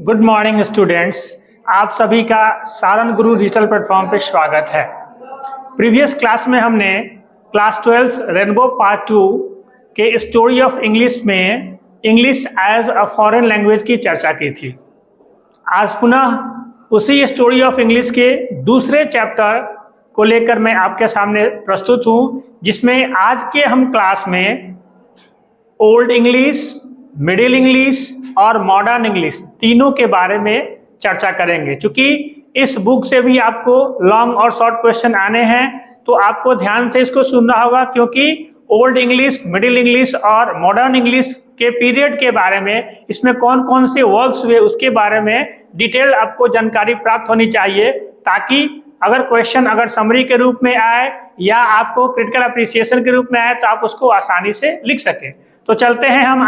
Good morning students, आप सभी का सारण गुरु डिजिटल प्लेटफॉर्म पे स्वागत है। प्रीवियस क्लास में हमने क्लास 12 रेनबो पार्ट 2 के स्टोरी ऑफ इंग्लिश में English as a foreign language की चर्चा की थी। आज पुनः उसी स्टोरी ऑफ इंग्लिश के दूसरे चैप्टर को लेकर मैं आपके सामने प्रस्तुत हूँ, जिसमें आज के हम क्लास में ओल्ड इंग्लिश, मिडिल इंग्लिश और मॉडर्न इंग्लिश तीनों के बारे में चर्चा करेंगे। क्योंकि इस बुक से भी आपको लॉन्ग और शॉर्ट क्वेश्चन आने हैं, तो आपको ध्यान से इसको सुनना होगा, क्योंकि ओल्ड इंग्लिश, मिडिल इंग्लिश और मॉडर्न इंग्लिश के पीरियड के बारे में, इसमें कौन कौन से वर्ड्स हुए उसके बारे में डिटेल आपको जानकारी प्राप्त होनी चाहिए, ताकि अगर क्वेश्चन अगर समरी के रूप में आए या आपको क्रिटिकल अप्रिसिएशन के रूप में आए तो आप उसको आसानी से लिख सकें। तो चलते हैं हम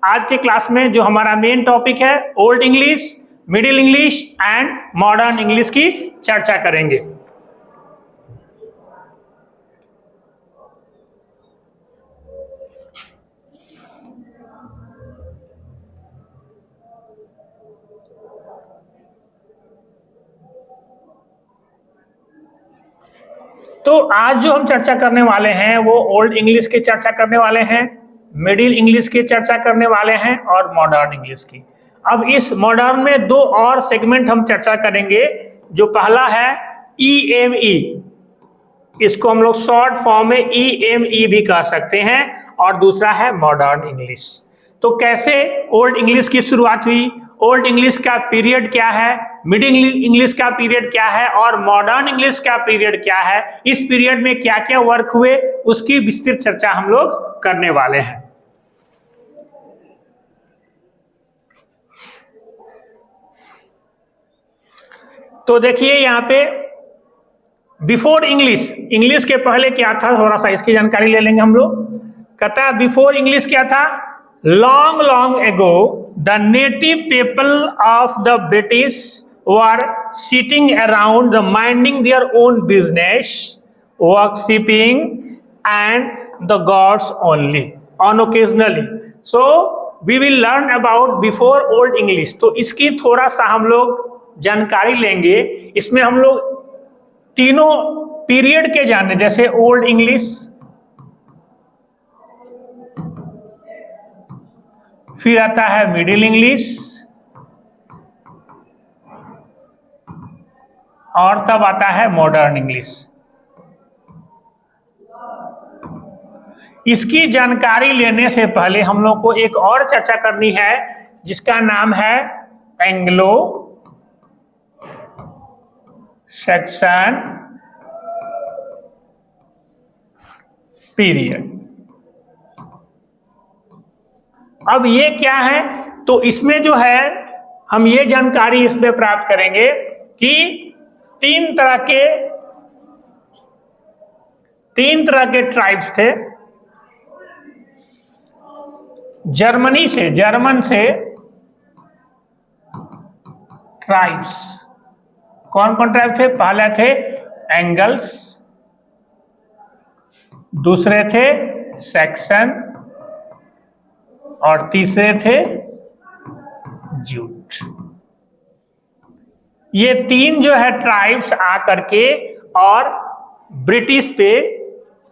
आज के क्लास में, जो हमारा मेन टॉपिक है old English, middle English and modern English की चर्चा करेंगे। तो आज जो हम चर्चा करने वाले हैं वो ओल्ड इंग्लिश की चर्चा करने वाले हैं, मिडिल इंग्लिश की चर्चा करने वाले हैं और मॉडर्न इंग्लिश की। अब इस मॉडर्न में दो और सेगमेंट हम चर्चा करेंगे। जो पहला है EME, इसको हम लोग शॉर्ट फॉर्म में EME भी कह सकते हैं, और दूसरा है मॉडर्न इंग्लिश। तो कैसे ओल्ड इंग्लिश की शुरुआत हुई, ओल्ड इंग्लिश का पीरियड क्या है, मिडिल इंग्लिश का पीरियड क्या है और मॉडर्न इंग्लिश का पीरियड क्या है, इस पीरियड में क्या क्या वर्क हुए, उसकी विस्तृत चर्चा हम लोग करने वाले हैं। तो देखिए यहाँ पे बिफोर इंग्लिश, इंग्लिश के पहले क्या था, थोड़ा सा इसकी जानकारी ले लेंगे हम लोग। कहता है बिफोर इंग्लिश क्या था, long long ago the native people of the British were sitting around the minding their own business, worshipping and the gods only on occasionally. So we will learn about before old English. तो इसकी थोड़ा सा हम लोग जानकारी लेंगे। इसमें हम लोग तीनों पीरियड के जाने, जैसे ओल्ड इंग्लिश, फिर आता है मिडिल इंग्लिश, और तब आता है मॉडर्न इंग्लिश। इसकी जानकारी लेने से पहले हम लोग को एक और चर्चा करनी है, जिसका नाम है एंग्लो सेक्शन पीरियड। अब ये क्या है, तो इसमें जो है हम ये जानकारी इसमें प्राप्त करेंगे कि तीन तरह के ट्राइब्स थे। जर्मन से ट्राइब्स, कौन कौन ट्राइब थे, पहले थे एंगल्स, दूसरे थे सैक्सन और तीसरे थे जूट। ये तीन जो है ट्राइब्स आकर के और ब्रिटिश पे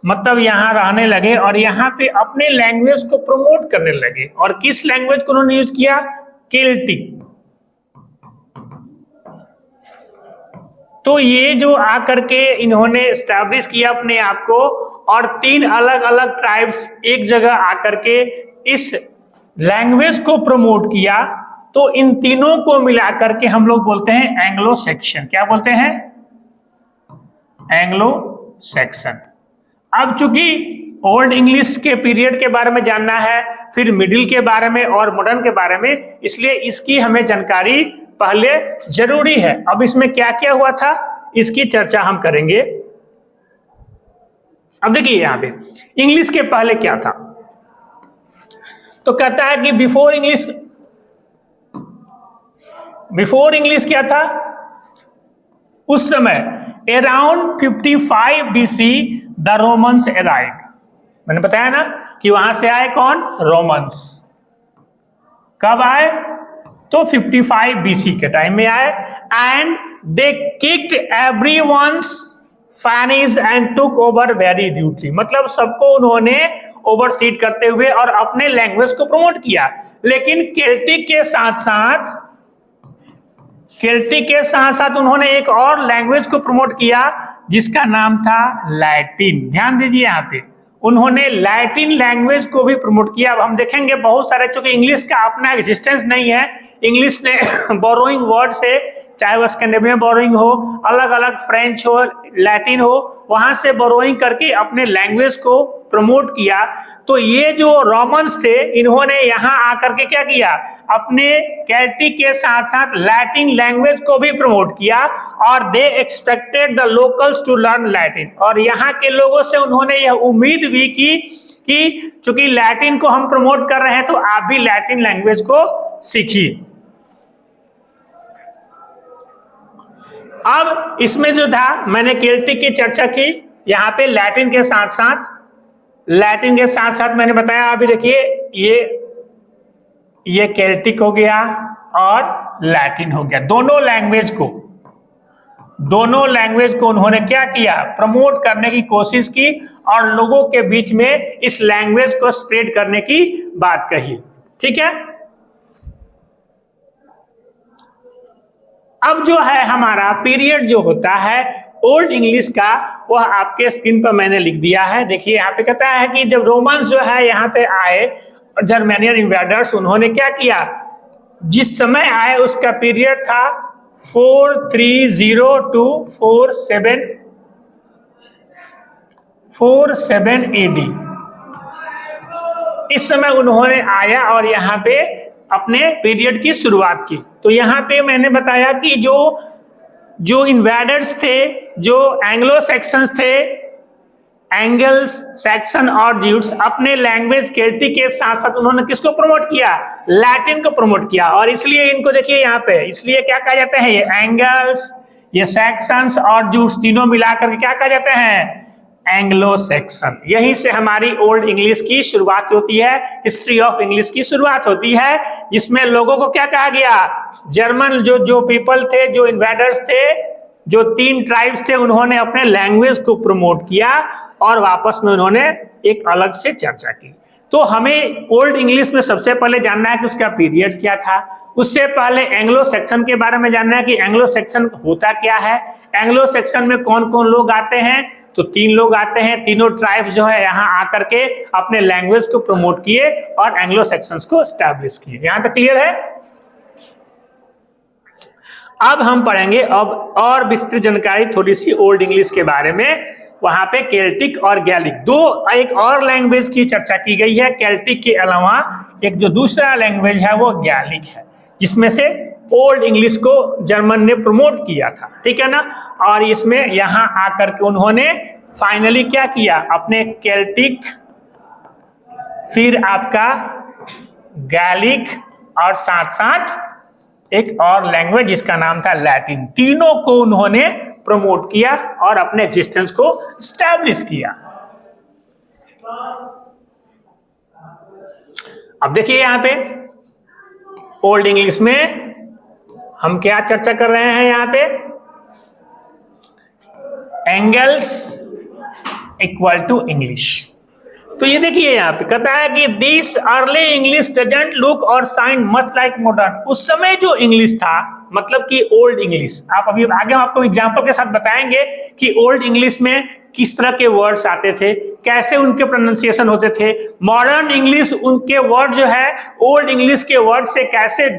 मतलब यहां रहने लगे और यहां पे अपने लैंग्वेज को प्रमोट करने लगे। और किस लैंग्वेज को उन्होंने यूज किया, केल्टिक। तो ये जो आकर के इन्होंने एस्टैब्लिश किया अपने आप को, और तीन अलग अलग ट्राइब्स एक जगह आकर के इस लैंग्वेज को प्रमोट किया, तो इन तीनों को मिलाकर के हम लोग बोलते हैं एंग्लो सेक्शन। क्या बोलते हैं, एंग्लो सेक्शन। अब चूंकि ओल्ड इंग्लिश के पीरियड के बारे में जानना है, फिर मिडिल के बारे में और मॉडर्न के बारे में, इसलिए इसकी हमें जानकारी पहले जरूरी है। अब इसमें क्या क्या हुआ था इसकी चर्चा हम करेंगे। अब देखिए यहां पे इंग्लिश के पहले क्या था, तो कहता है कि बिफोर इंग्लिश क्या था, उस समय around 55 BC the Romans arrive. मैंने बताया ना कि वहां से आए कौन, रोमन्स। कब आए, तो 55 बीसी के टाइम में आए। And they kicked everyone's fannies and took over very duly, मतलब सबको उन्होंने ओवरसीड करते हुए और अपने लैंग्वेज को प्रमोट किया। लेकिन केल्टिक के साथ साथ उन्होंने एक और लैंग्वेज को प्रमोट किया जिसका नाम था लैटिन। ध्यान दीजिए, यहाँ पे उन्होंने लैटिन लैंग्वेज को भी प्रमोट किया। अब हम देखेंगे बहुत सारे, चूंकि इंग्लिश का अपना एग्जिस्टेंस नहीं है, इंग्लिश ने बोरोइंग वर्ड से, चाहे वो स्कैंडिनेवियन बोरोइंग हो, अलग अलग फ्रेंच हो, लैटिन हो, वहां से बोरोइंग करके अपने लैंग्वेज को प्रमोट किया। तो ये जो रोमन्स थे, इन्होंने यहाँ आकर के क्या किया, अपने केल्टिक के साथ साथ लैटिन लैंग्वेज को भी प्रमोट किया और they expected the locals to learn Latin. और यहाँ के लोगों से उन्होंने यह उम्मीद भी की कि चूंकि लैटिन को हम प्रमोट कर रहे हैं तो आप भी लैटिन लैंग्वेज को सीखिए। अब इसमें जो था, मैंने केल्टिक की चर्चा की, यहाँ पे लैटिन के साथ साथ मैंने बताया, अभी देखिए ये केल्टिक हो गया और लैटिन हो गया। दोनों लैंग्वेज को उन्होंने क्या किया, प्रमोट करने की कोशिश की और लोगों के बीच में इस लैंग्वेज को स्प्रेड करने की बात कही। ठीक है, अब जो है हमारा पीरियड जो होता है ओल्ड इंग्लिश का, वह आपके स्क्रीन पर मैंने लिख दिया है। देखिए यहाँ पे कहता है कि जब रोमन्स जो है यहाँ पे आए और जर्मेनियन इन्वेडर्स, उन्होंने क्या किया, जिस समय आए उसका पीरियड था 430 टू 47 AD। इस समय उन्होंने आया और यहाँ पे अपने पीरियड की शुरुआत की। तो यहाँ पे मैंने बताया कि जो इन्वेडर्स थे, जो एंग्लो सेक्शंस थे, एंगल्स, सैक्सन और ज्यूट्स, अपने लैंग्वेज केल्टिक के साथ साथ उन्होंने किसको प्रमोट किया, लैटिन को प्रमोट किया। और इसलिए इनको देखिए यहाँ पे, इसलिए क्या कहा जाता है, ये एंगल्स, ये सैक्सन्स और ज्यूट्स तीनों मिलाकर के क्या कहा जाते हैं, एंग्लो सेक्शन। यहीं से हमारी ओल्ड इंग्लिश की शुरुआत होती है, हिस्ट्री ऑफ इंग्लिश की शुरुआत होती है, जिसमें लोगों को क्या कहा गया, जर्मन जो पीपल थे, जो इन्वेडर्स थे, जो 3 ट्राइब्स थे, उन्होंने अपने लैंग्वेज को प्रमोट किया और वापस में उन्होंने एक अलग से चर्चा की। तो हमें ओल्ड इंग्लिश में सबसे पहले जानना है कि उसका पीरियड क्या था। उससे पहले एंग्लो सेक्शन के बारे में जानना है कि एंग्लो सेक्शन होता क्या है, एंग्लो सेक्शन में कौन कौन लोग आते हैं। तो 3 लोग आते हैं, तीनों ट्राइब्स जो है यहाँ आकर के अपने लैंग्वेज को प्रमोट किए और एंग्लो सेक्शंस को एस्टैब्लिश किए। यहाँ तक क्लियर है। अब हम पढ़ेंगे अब और विस्तृत जानकारी थोड़ी सी ओल्ड इंग्लिश के बारे में। वहां पे केल्टिक और गैलिक एक और लैंग्वेज की चर्चा की गई है। केल्टिक के अलावा एक जो दूसरा लैंग्वेज है वो गैलिक है, जिसमें से ओल्ड इंग्लिश को जर्मन ने प्रमोट किया था। ठीक है ना। और इसमें यहां आकर के उन्होंने फाइनली क्या किया, अपने केल्टिक, फिर आपका गैलिक और साथ साथ एक और लैंग्वेज जिसका नाम था लैटिन, तीनों को उन्होंने प्रमोट किया और अपने एग्जिस्टेंस को स्टैब्लिश किया। अब देखिए यहां पे ओल्ड इंग्लिश में हम क्या चर्चा कर रहे हैं, यहां पे एंगल्स इक्वल टू इंग्लिश। तो ये देखिए यहाँ पे कहता है कि this early English doesn't look और साउंड मच लाइक मॉडर्न। उस समय जो इंग्लिश था, मतलब कि ओल्ड इंग्लिश, आप अभी आगे हम आपको एग्जांपल के साथ बताएंगे कि ओल्ड इंग्लिश में किस तरह के वर्ड्स आते थे, कैसे उनके प्रोनाउंसिएशन होते थे। मॉडर्न इंग्लिश, उनके वर्ड जो है ओल्ड इंग्लिश के वर्ड से कैसे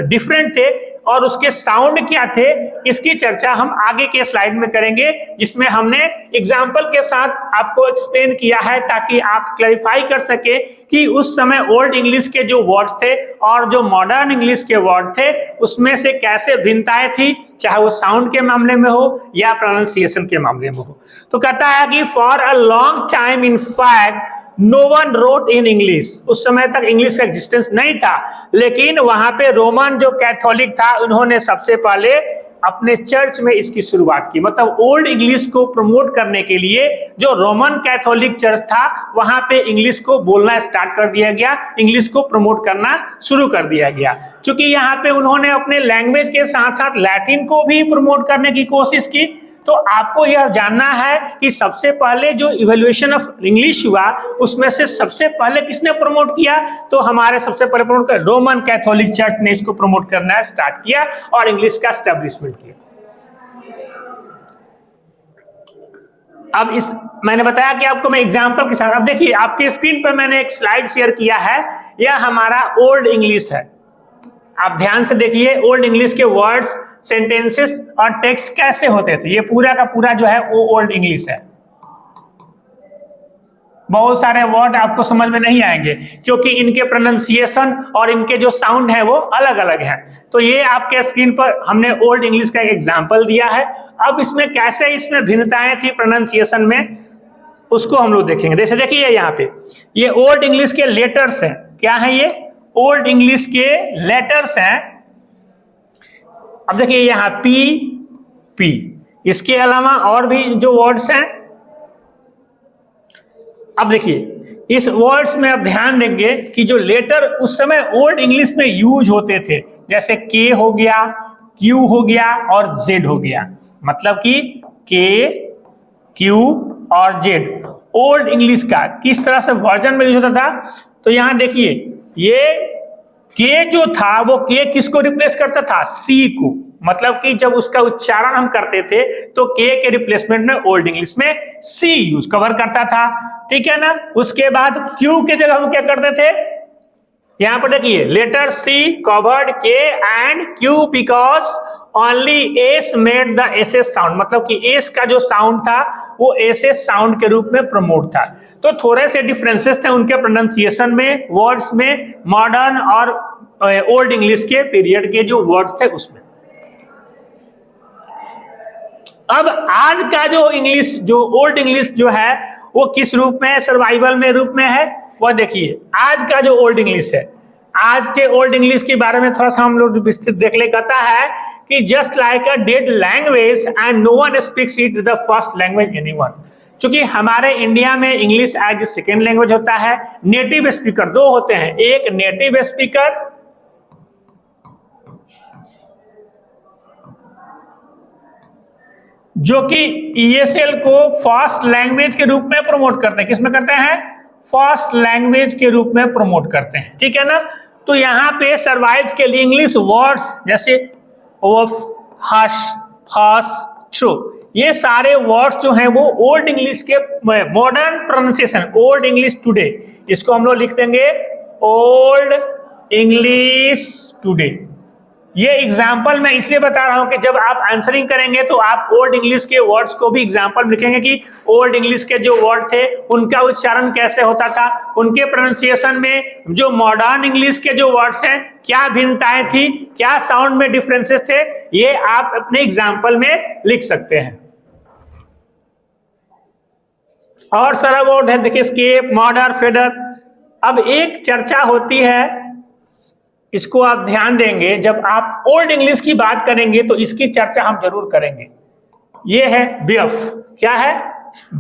डिफरेंट थे और उसके साउंड क्या थे, इसकी चर्चा हम आगे के स्लाइड में करेंगे, जिसमें हमने एग्जाम्पल के साथ आपको एक्सप्लेन किया है ताकि आप क्लैरिफाई कर सके कि उस समय ओल्ड इंग्लिश के जो वर्ड्स थे और जो मॉडर्न इंग्लिश के वर्ड थे उसमें से कैसे भिन्नताएं थी, चाहे वो साउंड के मामले में हो या प्रोनाउंसिएशन के मामले में हो। तो कहता है कि for a long time in fact no one wrote in English. उस समय तक इंग्लिश का एग्जिस्टेंस नहीं था, लेकिन वहां पे रोमन जो कैथोलिक था उन्होंने सबसे पहले अपने चर्च में इसकी शुरुआत की। मतलब ओल्ड इंग्लिश को प्रमोट करने के लिए जो रोमन कैथोलिक चर्च था वहां पे इंग्लिश को बोलना स्टार्ट कर दिया गया, इंग्लिश को प्रमोट करना शुरू कर दिया गया। चूंकि यहाँ पे उन्होंने अपने लैंग्वेज के साथ साथ लैटिन को भी प्रमोट करने की कोशिश की। तो आपको यह जानना है कि सबसे पहले जो इवैल्यूएशन ऑफ इंग्लिश हुआ उसमें से सबसे पहले किसने प्रमोट किया, तो हमारे सबसे पहले प्रमोट कर रोमन कैथोलिक चर्च ने इसको प्रमोट करना स्टार्ट किया और इंग्लिश का एस्टेब्लिशमेंट किया। अब इस मैंने बताया कि आपको मैं एग्जांपल के साथ, अब देखिए आपके स्क्रीन पर मैंने एक स्लाइड शेयर किया है, यह हमारा ओल्ड इंग्लिश है। आप ध्यान से देखिए ओल्ड इंग्लिश के वर्ड्स, सेंटेंसेस और टेक्स्ट कैसे होते थे। ये पूरा का पूरा जो है वो ओल्ड इंग्लिश है। बहुत सारे वर्ड आपको समझ में नहीं आएंगे क्योंकि इनके प्रोनाउंसिएशन और इनके जो साउंड है वो अलग अलग है। तो ये आपके स्क्रीन पर हमने ओल्ड इंग्लिश का एक एग्जांपल दिया है। अब इसमें कैसे इसमें भिन्नताएं थी प्रोनाउंसिएशन में, उसको हम लोग देखेंगे। जैसे देखिए यहाँ पे ये ओल्ड इंग्लिश के लेटर्स हैं। क्या है ये? ओल्ड इंग्लिश के लेटर्स हैं। अब देखिए यहाँ पी पी, इसके अलावा और भी जो वर्ड्स हैं। अब देखिए इस वर्ड्स में आप ध्यान देंगे कि जो लेटर उस समय ओल्ड इंग्लिश में यूज होते थे, जैसे के हो गया, क्यू हो गया और जेड हो गया। मतलब कि के, क्यू और जेड ओल्ड इंग्लिश का किस तरह से वर्जन में यूज होता था। तो यहां देखिए ये के जो था वो के किसको रिप्लेस करता था? सी को। मतलब कि जब उसका उच्चारण हम करते थे तो के रिप्लेसमेंट में ओल्ड इंग्लिश में सी यूज कवर करता था, ठीक है ना। उसके बाद क्यू के जगह हम क्या करते थे? यहां पर देखिए लेटर सी कवर्ड के and Q because only S made the SS sound. मतलब कि एस का जो साउंड था वो एसएस साउंड के रूप में प्रमोट था। तो थोड़े से डिफरेंसेस थे उनके प्रोनाउंसिएशन में, वर्ड्स में, मॉडर्न और ओल्ड इंग्लिश के पीरियड के जो वर्ड्स थे उसमें। अब आज का जो इंग्लिश, जो ओल्ड इंग्लिश जो है वो किस रूप में, सर्वाइवल में रूप में है, वह देखिए। आज का जो ओल्ड इंग्लिश है, आज के ओल्ड इंग्लिश के बारे में थोड़ा सा हम लोग विस्तृत देख ले। कहता है कि just like a dead language and no one speaks it the first language anyone. क्योंकि हमारे इंडिया में इंग्लिश एज सेकेंड लैंग्वेज होता है। नेटिव स्पीकर दो होते हैं, एक नेटिव स्पीकर जो कि ईएसएल को फर्स्ट लैंग्वेज के रूप में प्रमोट करते हैं। किसमें करते हैं? फर्स्ट लैंग्वेज के रूप में प्रमोट करते हैं, ठीक है ना। तो यहाँ पे सर्वाइव्स के लिए इंग्लिश वर्ड्स जैसे ऑफ, हश, फस, ट्रू, ये सारे वर्ड्स जो हैं वो ओल्ड इंग्लिश के modern pronunciation, old English today, इसको हम लोग लिख देंगे ओल्ड इंग्लिश टुडे। ये एग्जाम्पल मैं इसलिए बता रहा हूं कि जब आप आंसरिंग करेंगे तो आप ओल्ड इंग्लिश के वर्ड्स को भी एग्जाम्पल लिखेंगे कि ओल्ड इंग्लिश के जो वर्ड थे उनका उच्चारण कैसे होता था, उनके प्रोनाउंसिएशन में जो मॉडर्न इंग्लिश के जो वर्ड्स हैं क्या भिन्नताएं थी, क्या साउंड में डिफरेंसेस थे, ये आप अपने एग्जाम्पल में लिख सकते हैं। और सारा वर्ड है देखिए, स्केप, मॉडर, फेडर। अब एक चर्चा होती है, इसको आप ध्यान देंगे, जब आप ओल्ड इंग्लिश की बात करेंगे तो इसकी चर्चा हम जरूर करेंगे। ये है बीएफ। क्या है?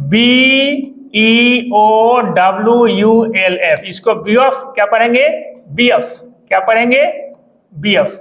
BEOWULF। इसको बीएफ क्या पढ़ेंगे? बीएफ। क्या पढ़ेंगे? बीएफ।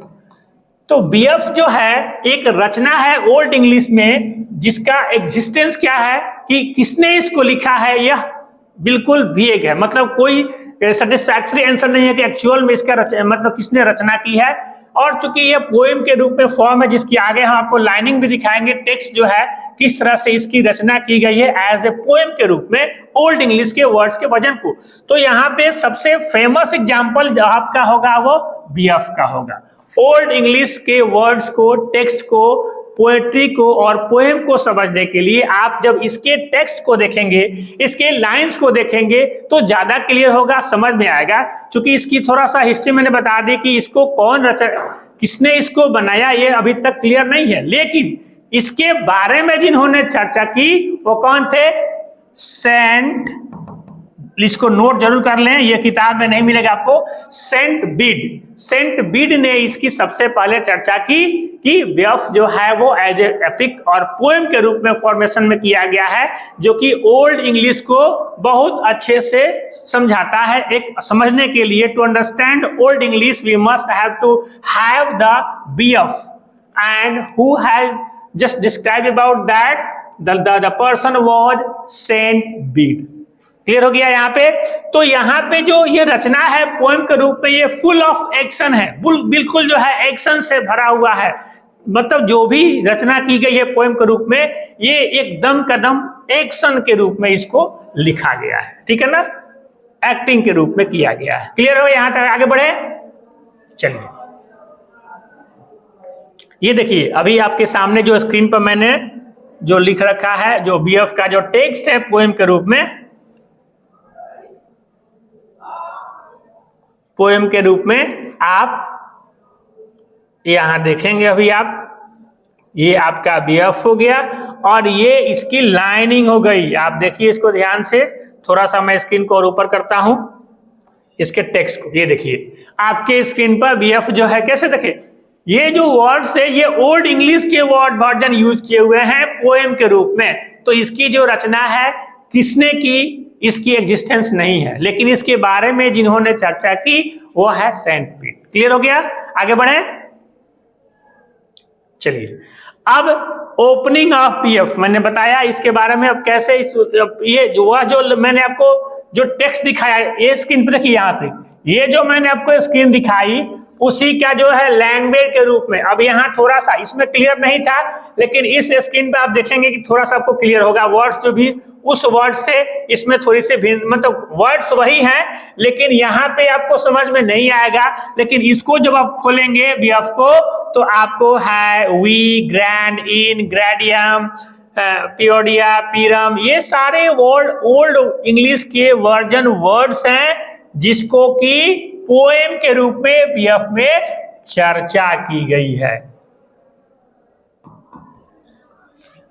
तो बीएफ जो है एक रचना है ओल्ड इंग्लिश में जिसका एग्जिस्टेंस क्या है कि किसने इसको लिखा है, यह बिल्कुल वेग है। मतलब कोई सेटिस्फैक्टरी आंसर नहीं है कि एक्चुअल में इसका मतलब किसने रचना की है। और चूंकि ये पोएम के रूप में फॉर्म है जिसकी आगे हम आपको लाइनिंग भी दिखाएंगे, टेक्स्ट जो है किस तरह से इसकी रचना की गई है एज ए पोएम के रूप में ओल्ड इंग्लिश के वर्ड्स के वजन को। तो यहाँ पे सबसे फेमस एग्जाम्पल आपका होगा वो बीएफ का होगा। ओल्ड इंग्लिश के वर्ड्स को, टेक्स्ट को, पोएट्री को और पोएम को समझने के लिए आप जब इसके टेक्स्ट को देखेंगे, इसके लाइंस को देखेंगे तो ज्यादा क्लियर होगा, समझ में आएगा। क्योंकि इसकी थोड़ा सा हिस्ट्री मैंने बता दी कि इसको कौन किसने इसको बनाया ये अभी तक क्लियर नहीं है, लेकिन इसके बारे में जिन्होंने चर्चा की वो कौन थे? सेंट, इसको नोट जरूर कर लें, ये किताब में नहीं मिलेगा आपको। सेंट बीड। सेंट बीड ने इसकी सबसे पहले चर्चा की कि बीएफ जो है वो एज ए एपिक और पोएम के रूप में फॉर्मेशन में किया गया है, जो कि ओल्ड इंग्लिश को बहुत अच्छे से समझाता है एक समझने के लिए। To understand old English we must have to have the BF and who has just describe about that the person was Saint Bede. Clear हो गया यहाँ पे? तो यहाँ पे जो ये रचना है पोएम के रूप में, ये फुल ऑफ एक्शन है, बिल्कुल जो है एक्शन से भरा हुआ है। मतलब जो भी रचना की गई है पोएम के रूप में, ये एकदम कदम एक्शन के रूप में इसको लिखा गया है, ठीक है ना, एक्टिंग के रूप में किया गया है। क्लियर हो? यहां तक आगे बढ़े, चलिए। ये देखिए अभी आपके सामने जो स्क्रीन पर मैंने जो लिख रखा है, जो बीएफ का जो टेक्स्ट है पोएम के रूप में, पोएम के रूप में आप यहां देखेंगे। अभी आप, ये आपका बीएफ हो गया और ये इसकी लाइनिंग हो गई। आप देखिए इसको ध्यान से, थोड़ा सा मैं स्क्रीन को और ऊपर करता हूं इसके टेक्स्ट को। ये देखिए आपके स्क्रीन पर बीएफ जो है, कैसे देखे, ये जो वर्ड्स है ये ओल्ड इंग्लिश के वर्ड वर्जन यूज किए हुए हैं पोएम के रूप में। तो इसकी जो रचना है किसने की, इसकी एग्जिस्टेंस नहीं है, लेकिन इसके बारे में जिन्होंने चर्चा की वो है सेंट बीड। क्लियर हो गया? आगे बढ़े, चलिए। अब ओपनिंग ऑफ बीएफ मैंने बताया इसके बारे में। अब कैसे ये जो मैंने आपको जो टेक्स्ट दिखाया, ये स्क्रीन पे देखिए, यहाँ पे ये जो मैंने आपको स्क्रीन दिखाई उसी का जो है लैंग्वेज के रूप में। अब यहाँ थोड़ा सा इसमें क्लियर नहीं था, लेकिन इस स्क्रीन पे आप देखेंगे कि थोड़ा सा आपको क्लियर होगा। वर्ड्स जो भी उस वर्ड से इसमें थोड़ी सी भिन्न, मतलब वर्ड्स वही हैं, लेकिन यहाँ पे आपको समझ में नहीं आएगा। लेकिन इसको जब आप खोलेंगे बीएफ को, तो आपको है वी, ग्रैंड, इन, ग्रेडियम, पियोडिया, पीरम, ये सारे वर्ड ओल्ड इंग्लिश के वर्जन वर्ड्स हैं जिसको कि पोएम के रूप में बीएफ में चर्चा की गई है।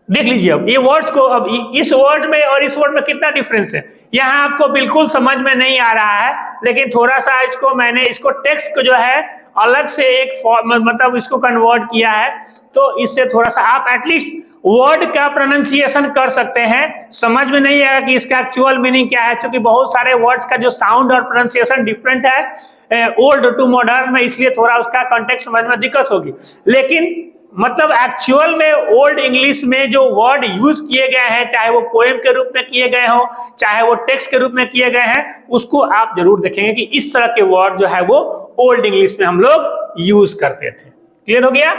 देख लीजिए अब ये वर्ड्स को, अब इस वर्ड में और इस वर्ड में कितना डिफरेंस है, यहां आपको बिल्कुल समझ में नहीं आ रहा है। लेकिन थोड़ा सा इसको मैंने इसको टेक्स्ट को जो है अलग से एक मतलब इसको कन्वर्ट किया है, तो इससे थोड़ा सा आप एटलीस्ट वर्ड का प्रोनाउंसिएशन कर सकते हैं। समझ में नहीं आएगा कि इसका एक्चुअल मीनिंग क्या है, क्योंकि बहुत सारे वर्ड्स का जो साउंड और प्रोनाउंसिएशन डिफरेंट है ओल्ड टू मॉडर्न में, इसलिए थोड़ा उसका कॉन्टेक्स्ट समझ में दिक्कत होगी। लेकिन मतलब एक्चुअल में ओल्ड इंग्लिश में जो वर्ड यूज किए गए हैं, चाहे वो पोएम के रूप में किए गए हो, चाहे वो टेक्स्ट के रूप में किए गए हैं, उसको आप जरूर देखेंगे कि इस तरह के वर्ड जो है वो ओल्ड इंग्लिश में हम लोग यूज करते थे। क्लियर हो गया?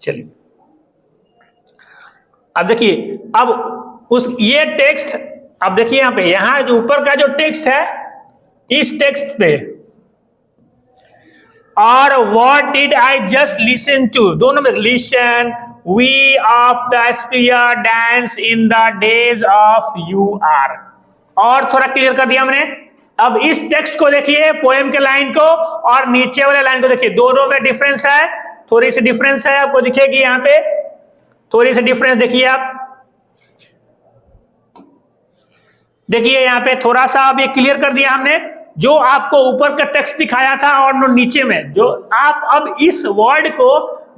चलिए अब देखिए, अब ये टेक्स्ट, अब देखिए यहाँ पे, यहाँ जो ऊपर का जो टेक्स्ट है, इस टेक्स्ट पे और what did I just listen to, दोनों में listen, we of the spear dance in the days of you are, और थोड़ा क्लियर कर दिया हमने। अब इस टेक्स्ट को देखिए, पोएम के लाइन को, और नीचे वाले लाइन को देखिए, दोनों में डिफरेंस है, थोड़ी सी डिफरेंस है, आपको दिखेगी यहाँ पे थोड़ी सी डिफरेंस। देखिए आप देखिए यहाँ पे थोड़ा सा अब ये क्लियर कर दिया हमने। जो आपको ऊपर का टेक्स्ट दिखाया था और नीचे में जो आप, अब इस वर्ड को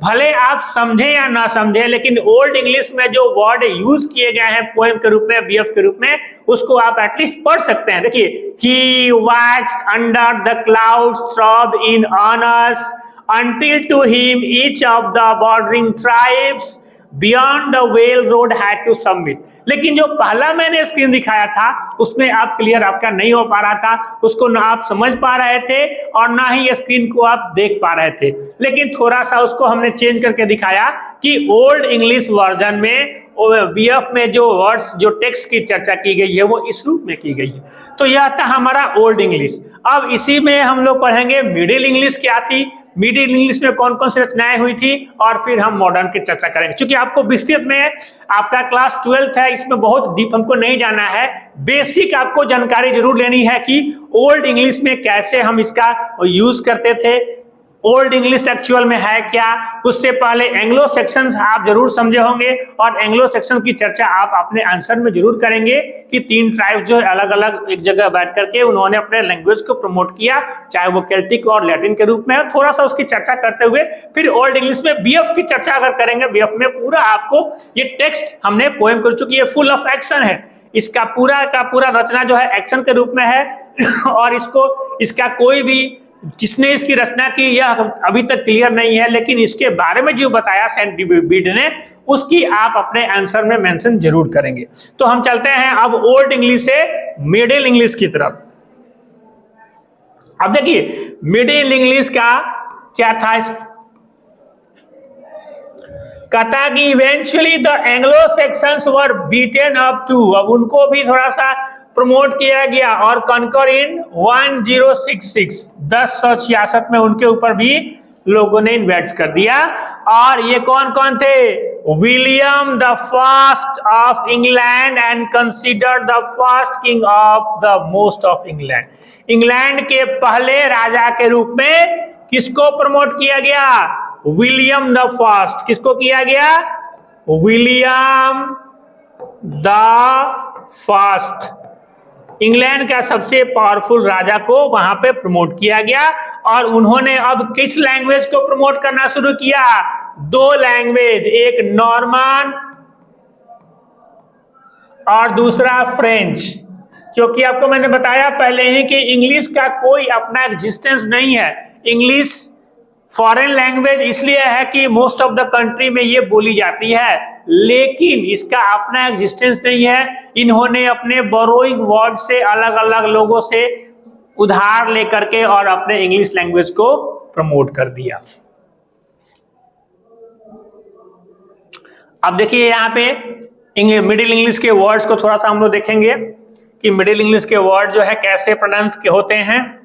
भले आप समझे या ना समझे, लेकिन ओल्ड इंग्लिश में जो वर्ड यूज किए गए हैं पोएम के रूप में, बीएफ के रूप में, उसको आप एटलीस्ट पढ़ सकते हैं। देखिए, he waxed under the clouds, throbbed in earnest, until to him each of the bordering tribes beyond the whale road had to submit। लेकिन जो पहला मैंने स्क्रीन दिखाया था उसमें आप क्लियर आपका नहीं हो पा रहा था, उसको ना आप समझ पा रहे थे और ना ही स्क्रीन को आप देख पा रहे थे। लेकिन थोड़ा सा उसको हमने चेंज करके दिखाया कि ओल्ड इंग्लिश वर्जन में बीएफ में जो वर्ड्स, जो टेक्स्ट की चर्चा की गई है वो इस रूप में की गई है। तो यह था हमारा ओल्ड इंग्लिश। अब इसी में हम लोग पढ़ेंगे मिडिल इंग्लिश क्या थी, मिडिल इंग्लिश में कौन कौन सी रचनाएं हुई थी, और फिर हम मॉडर्न की चर्चा करेंगे। क्योंकि आपको विस्तृत में आपका क्लास 12th है, इसमें बहुत डीप हमको नहीं जाना है, बेसिक आपको जानकारी जरूर लेनी है कि ओल्ड इंग्लिश में कैसे हम इसका यूज करते थे, ओल्ड इंग्लिश एक्चुअल में है क्या। उससे पहले एंग्लो सेक्शन आप जरूर समझे होंगे, और एंग्लो सेक्शन की चर्चा आप अपने आंसर में जरूर करेंगे कि 3 ट्राइब जो अलग अलग एक जगह बैठ करके उन्होंने अपने लैंग्वेज को प्रमोट किया, चाहे वो केल्टिक और लैटिन के रूप में। थोड़ा सा उसकी चर्चा करते हुए फिर ओल्ड इंग्लिश में बीएफ की चर्चा अगर करेंगे, बीएफ में पूरा आपको ये टेक्स्ट हमने पोएम कर चुकी है, फुल ऑफ एक्शन है। इसका पूरा का पूरा रचना जो है एक्शन के रूप में है और इसका कोई भी किसने इसकी रचना की यह अभी तक क्लियर नहीं है, लेकिन इसके बारे में जो बताया सेंट बीड ने उसकी आप अपने आंसर में मेंशन जरूर करेंगे। तो हम चलते हैं अब ओल्ड इंग्लिश से मिडिल इंग्लिश की तरफ। अब देखिए मिडिल इंग्लिश का क्या था, कहता कि eventually the Anglo Saxons were beaten up to, अब उनको भी थोड़ा सा प्रमोट किया गया और कॉन्कर इन 1066 में उनके ऊपर भी लोगों ने इन्वेस्ट कर दिया। और ये कौन कौन थे, William the first of England and considered the first king of the most of England, England के पहले राजा के रूप में किसको प्रमोट किया गया, विलियम द फर्स्ट। किसको किया गया, विलियम द फर्स्ट, इंग्लैंड का सबसे पावरफुल राजा को वहां पे प्रमोट किया गया। और उन्होंने अब किस लैंग्वेज को प्रमोट करना शुरू किया, दो लैंग्वेज, एक नॉर्मन और दूसरा फ्रेंच। क्योंकि आपको मैंने बताया पहले ही कि इंग्लिश का कोई अपना एग्जिस्टेंस नहीं है, इंग्लिश फॉरेन लैंग्वेज इसलिए है कि मोस्ट ऑफ द कंट्री में ये बोली जाती है, लेकिन इसका अपना एग्जिस्टेंस नहीं है। इन्होंने अपने बोरोइंग वर्ड से अलग अलग लोगों से उधार लेकर के और अपने इंग्लिश लैंग्वेज को प्रमोट कर दिया। अब देखिए यहाँ पे मिडिल इंग्लिश के वर्ड्स को थोड़ा सा हम लोग देखेंगे कि मिडिल इंग्लिश के वर्ड जो है कैसे प्रोनाउंस होते हैं।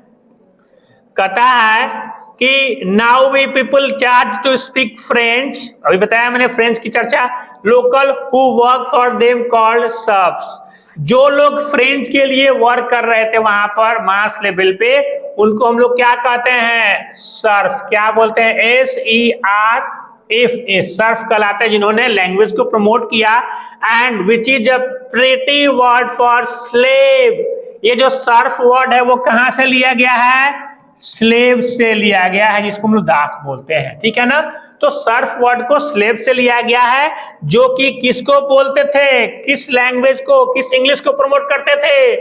कहता है कि now we people charge to speak French, अभी बताया मैंने फ्रेंच की चर्चा, local who work for them called serfs, जो लोग फ्रेंच के लिए वर्क कर रहे थे वहां पर मास लेवल पे, उनको हम लोग क्या कहते हैं, सर्फ। क्या बोलते हैं, SERF, सर्फ कहलाते हैं जिन्होंने लैंग्वेज को प्रमोट किया। And which is a pretty word for slave, ये जो सर्फ वर्ड है वो कहां से लिया गया है, स्लेव से लिया गया है, जिसको हम लोग दास बोलते हैं, ठीक है ना। तो सर्फ वर्ड को स्लेव से लिया गया है, जो कि किसको बोलते थे, किस लैंग्वेज को, किस इंग्लिश को प्रमोट करते थे,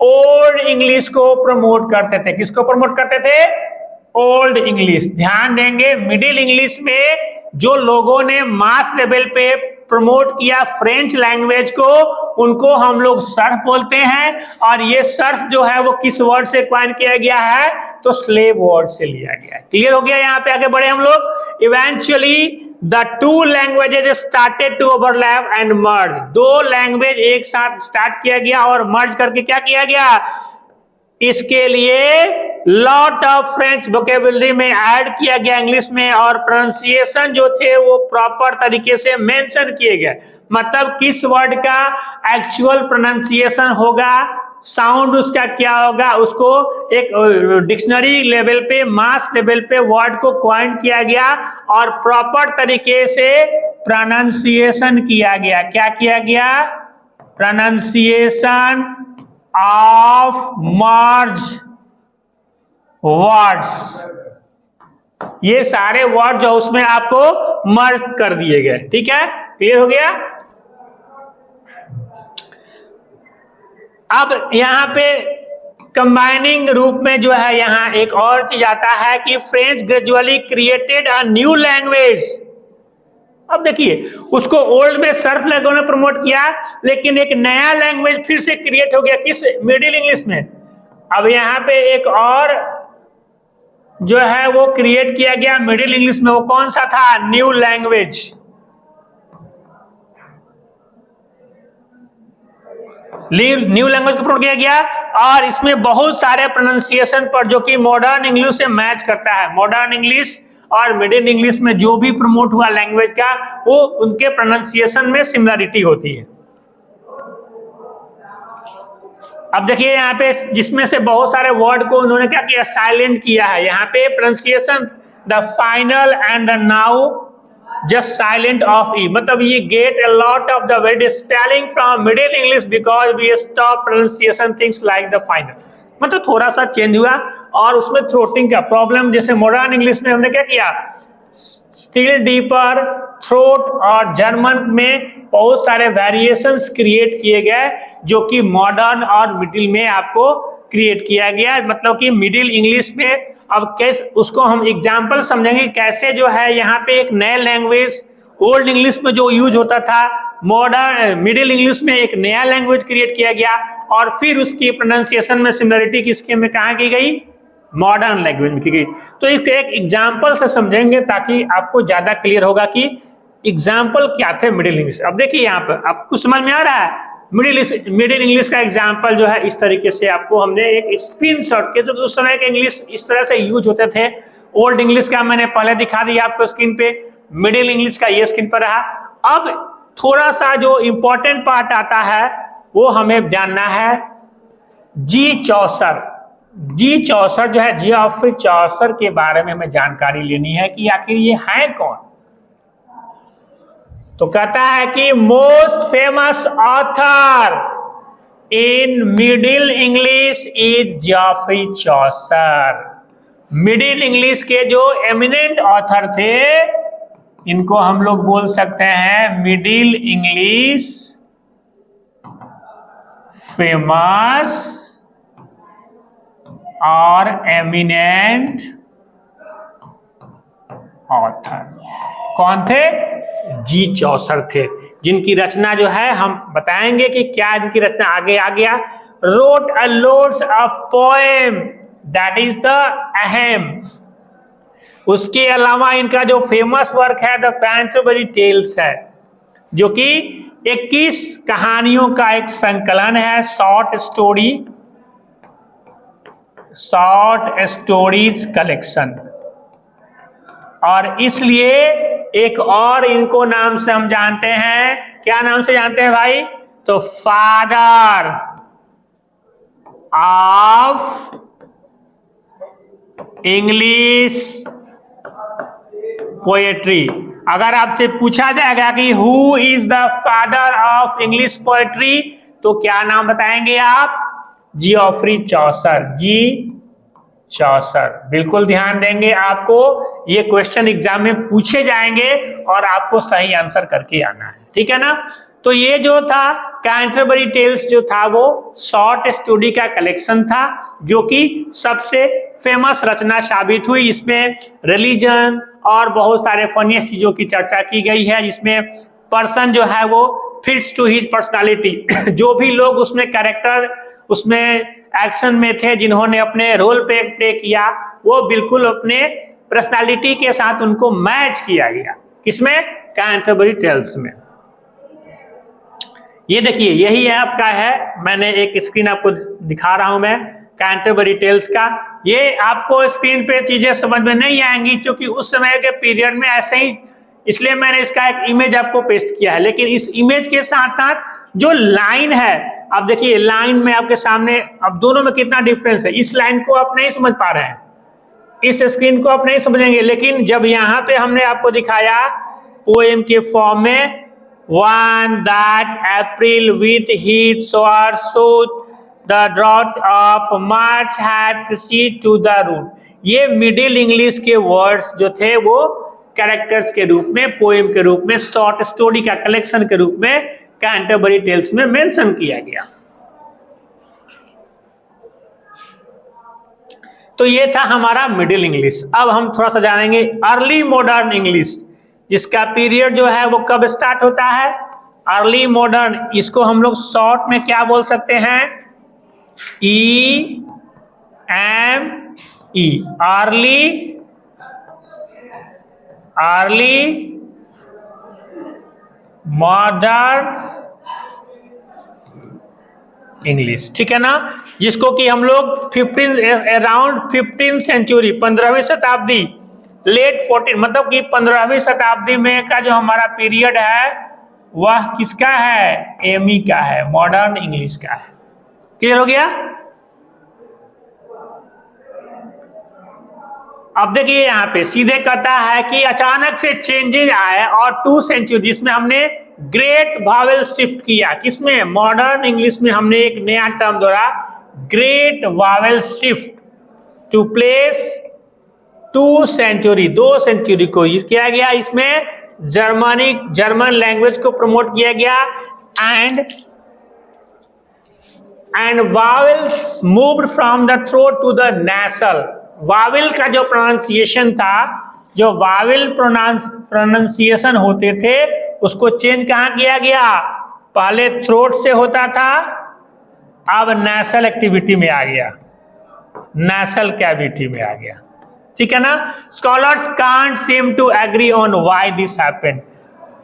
ओल्ड इंग्लिश को प्रमोट करते थे। किसको प्रमोट करते थे, ओल्ड इंग्लिश। ध्यान देंगे मिडिल इंग्लिश में जो लोगों ने मास लेवल पे प्रमोट किया फ्रेंच लैंग्वेज को, उनको हम लोग सर्फ बोलते हैं। और ये सर्फ जो है वो किस वर्ड से क्वाइन किया गया है, तो स्लेव वर्ड से लिया गया है। क्लियर हो गया, यहाँ पे आगे बढ़े हम लोग। Eventually the two languages started to overlap and merge, दो लैंग्वेज एक साथ स्टार्ट किया गया और मर्ज करके क्या किया गया, इसके लिए लॉट ऑफ फ्रेंच वोकेबुलरी में ऐड किया गया इंग्लिश में, और प्रोनाउंसिएशन जो थे वो प्रॉपर तरीके से मेंशन किए गए। मतलब किस वर्ड का एक्चुअल प्रोनाउंसिएशन होगा, साउंड उसका क्या होगा, उसको एक डिक्शनरी लेवल पे, मास लेवल पे वर्ड को क्वाइन किया गया और प्रॉपर तरीके से प्रोनाउंसिएशन किया गया। क्या किया गया, प्रोनाउंसिएशन ऑफ मर्ज वर्ड्स, ये सारे वर्ड जो उसमें आपको मर्ज कर दिए गए, ठीक है, क्लियर हो गया। अब यहां पे कंबाइनिंग रूप में जो है यहां एक और चीज आता है कि French gradually created a new language. अब देखिए उसको ओल्ड में सर्फ लोगों ने प्रमोट किया, लेकिन एक नया लैंग्वेज फिर से क्रिएट हो गया, किस, मिडिल इंग्लिश में। अब यहाँ पे एक और जो है वो क्रिएट किया गया मिडिल इंग्लिश में, वो कौन सा था, न्यू लैंग्वेज। न्यू लैंग्वेज को प्रमोट किया गया और इसमें बहुत सारे प्रोनाउंसिएशन पर जो कि मॉडर्न इंग्लिश से मैच करता है। मॉडर्न इंग्लिश और मिडिल इंग्लिश में जो भी प्रमोट हुआ लैंग्वेज का, वो उनके प्रोनाउंसिएशन में सिमिलरिटी होती है। अब देखिए यहाँ पे जिसमें से बहुत सारे वर्ड को उन्होंने क्या किया, साइलेंट किया है। यहाँ पे pronunciation the final and the now just silent of E, मतलब ये get a lot of the word spelling from Middle English because we stop pronunciation things like the final, मतलब थोड़ा सा चेंज हुआ और उसमें थ्रोटिंग का प्रॉब्लम। जैसे मॉडर्न इंग्लिश में हमने क्या किया, स्टिल डीपर, थ्रोट और जर्मन में बहुत सारे वेरिएशंस क्रिएट किए गए जो कि मॉडर्न और मिडिल में आपको क्रिएट किया गया। मतलब कि मिडिल इंग्लिश में अब कैसे उसको हम एग्जाम्पल समझेंगे कैसे जो है यहाँ पे एक नया लैंग्वेज ओल्ड इंग्लिश में जो यूज होता था मॉडर्न मिडिल इंग्लिश में एक नया लैंग्वेज क्रिएट किया गया और फिर उसकी प्रोनाउंसिएशन में सिमिलरिटी किसके में कहाँ की गई, मॉडर्न लैंग्वेज में की गई। तो एक एग्जाम्पल से समझेंगे ताकि आपको ज्यादा क्लियर होगा कि एग्जाम्पल क्या थे मिडिल इंग्लिश। अब देखिए यहाँ पर आपको समझ में आ रहा है मिडिल इंग्लिश का एग्जाम्पल जो है इस तरीके से आपको हमने एक स्क्रीनशॉट के जो उस समय के इंग्लिश इस तरह से यूज होते थे। ओल्ड इंग्लिश का मैंने पहले दिखा दिया आपको स्क्रीन पे, मिडिल इंग्लिश का ये स्क्रीन पर रहा। अब थोड़ा सा जो इंपॉर्टेंट पार्ट आता है वो हमें जानना है जी चौसर। जी चौसर जो है जियोफ्री चौसर के बारे में हमें जानकारी लेनी है कि आखिर ये है कौन। तो कहता है कि most famous author in Middle English is Geoffrey Chaucer. Middle English के जो एमिनेंट ऑथर थे इनको हम लोग बोल सकते हैं मिडिल इंग्लिश फेमस और एमिनेंट ऑथर कौन थे, जी चौसर थे, जिनकी रचना जो है हम बताएंगे कि क्या इनकी रचना आगे आ गया। Wrote a loads of poem that is the अहम। उसके अलावा इनका जो फेमस वर्क है द कैंटरबरी टेल्स है जो कि 21 कहानियों का एक संकलन है, शॉर्ट स्टोरीज कलेक्शन। और इसलिए एक और इनको नाम से हम जानते हैं, क्या नाम से जानते हैं भाई, तो फादर ऑफ इंग्लिश पोएट्री। अगर आपसे पूछा जाएगा कि who is the father of English poetry तो क्या नाम बताएंगे आप, जियोफ्री चौसर, जी चौसर। बिल्कुल ध्यान देंगे, आपको ये क्वेश्चन एग्जाम में पूछे जाएंगे और आपको सही आंसर करके आना है, ठीक है ना। तो ये जो था कैंटरबरी टेल्स जो था वो शॉर्ट स्टोरी का कलेक्शन था जो कि सबसे फेमस रचना साबित हुई। इसमें रिलीजन और बहुत सारे फनीस्ट चीजों की चर्चा की गई है, जिसमें पर्सन जो है वो फिट्स टू हिज पर्सनालिटी। जो भी लोग उसमें कैरेक्टर उसमें एक्शन में थे जिन्होंने अपने रोल प्ले किया वो बिल्कुल अपने पर्सनालिटी के साथ उनको मैच किया गया। किसमें, कैंटरबरी टेल्स में। ये देखिए यही है आपका है, मैंने एक स्क्रीन आपको दिखा रहा हूं मैं कैंटरबरी टेल्स का। ये आपको स्क्रीन पे चीजें समझ में नहीं आएंगी क्योंकि उस समय के पीरियड में ऐसे ही, इसलिए मैंने इसका एक इमेज आपको पेस्ट किया है। लेकिन इस इमेज के साथ साथ जो लाइन है, अब देखिए लाइन में आपके सामने, अब दोनों में कितना डिफरेंस है। इस लाइन को आप नहीं समझ पा रहे हैं, इस स्क्रीन को आप नहीं समझेंगे, लेकिन जब यहाँ पे हमने आपको दिखाया पोएम के फॉर्म में, one that April with his sword sowed the drought of March had proceeded to the root। ये मिडिल इंग्लिश के वर्ड्स जो थे वो कैरेक्टर्स के रूप में, पोएम के रूप में, शॉर्ट स्टोरी का कलेक्शन के रूप में कैंटरबरी टेल्स में मेंशन किया गया। तो ये था हमारा मिडिल इंग्लिश। अब हम थोड़ा सा जानेंगे अर्ली मॉडर्न इंग्लिश, जिसका पीरियड जो है वो कब स्टार्ट होता है, अर्ली मॉडर्न। इसको हम लोग शॉर्ट में क्या बोल सकते हैं, EME, अर्ली मॉडर्न इंग्लिश, ठीक है ना। जिसको कि हम लोग अराउंड 15 सेंचुरी, 15वीं शताब्दी, लेट 14 मतलब कि 15वीं शताब्दी में का जो हमारा पीरियड है वह किसका है, एमी का है, मॉडर्न इंग्लिश का है। क्लियर हो गया। अब देखिए यहाँ पे सीधे कहता है कि अचानक से चेंजेस आए और 2 सेंचुरी जिसमें हमने ग्रेट वावेल शिफ्ट किया। किसमें, मॉडर्न इंग्लिश में हमने एक नया टर्म जोड़ा, great vowel shift to place, 2 century, 2 century को यूज किया गया। इसमें जर्मन लैंग्वेज को प्रमोट किया गया। And vowels moved from the throat to the nasal. Vowel का जो प्रोनाउंसिएशन था, जो वावेल प्रोनाउंसिएशन होते थे, उसको चेंज कहाँ किया गया? पहले थ्रोट से होता था, अब नेसल एक्टिविटी में आ गया, नेसल कैविटी में आ गया। ठीक है ना। Scholars can't seem to agree on why this happened.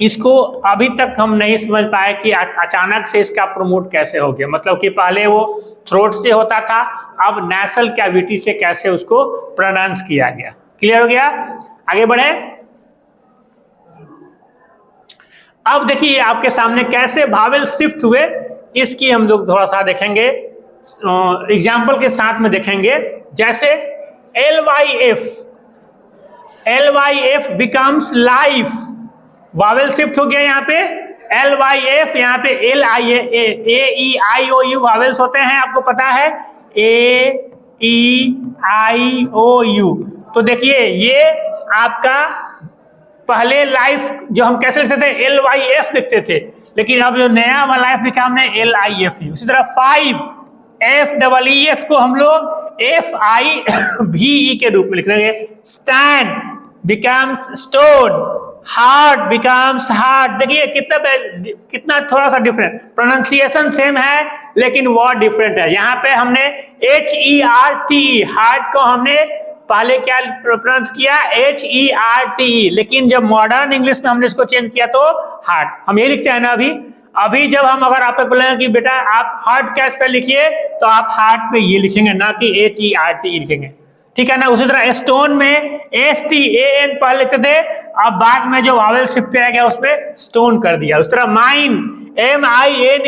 इसको अभी तक हम नहीं समझ पाए कि अचानक से इसका प्रमोट कैसे हो गया। मतलब कि पहले वो थ्रोट से होता था, अब नेसल कैविटी से कैसे उसको प्रोनाउंस किया गया। क्लियर हो गया? आगे बढ़े। अब देखिए आपके सामने कैसे वावेल शिफ्ट हुए, इसकी हम लोग थोड़ा सा देखेंगे, एग्जाम्पल के साथ में देखेंगे। जैसे LYF becomes life, Wavell shift हो गया यहाँ पे LYF, यहाँ पे AEIOU वावेल्स होते हैं, आपको पता है AEIOU। तो देखिए ये आपका पहले लाइफ जो हम कैसे लिखते थे LYF लिखते थे, लेकिन अब जो नया वाला लाइफ लिखा हमने LIFU। इसी तरह 5 FEEF को हम लोग FIVE के रूप में लिख लेंगे। Stand becomes stone, heart becomes heart. देखिए कितना थोड़ा सा डिफरेंट, प्रोनाउंसिएशन सेम है लेकिन वर्ड डिफरेंट है। यहाँ पे हमने HERT, हार्ट को हमने पहले क्या प्रोनाउंस किया HERT, लेकिन जब मॉडर्न इंग्लिश में हमने इसको चेंज किया तो हार्ट। हम ये लिखते हैं ना अभी जब हम अगर आपको बोलेंगे कि बेटा आप हार्ट क्या स्पेल लिखिए, तो आप हार्ट पे ये लिखेंगे, ना कि HERT लिखेंगे। ठीक है ना। उसी तरह स्टोन में STAN पहले लिखते थे, अब बाद में जो वावेल शिफ्ट किया गया उसमें स्टोन कर दिया। उस तरह माइन MEN,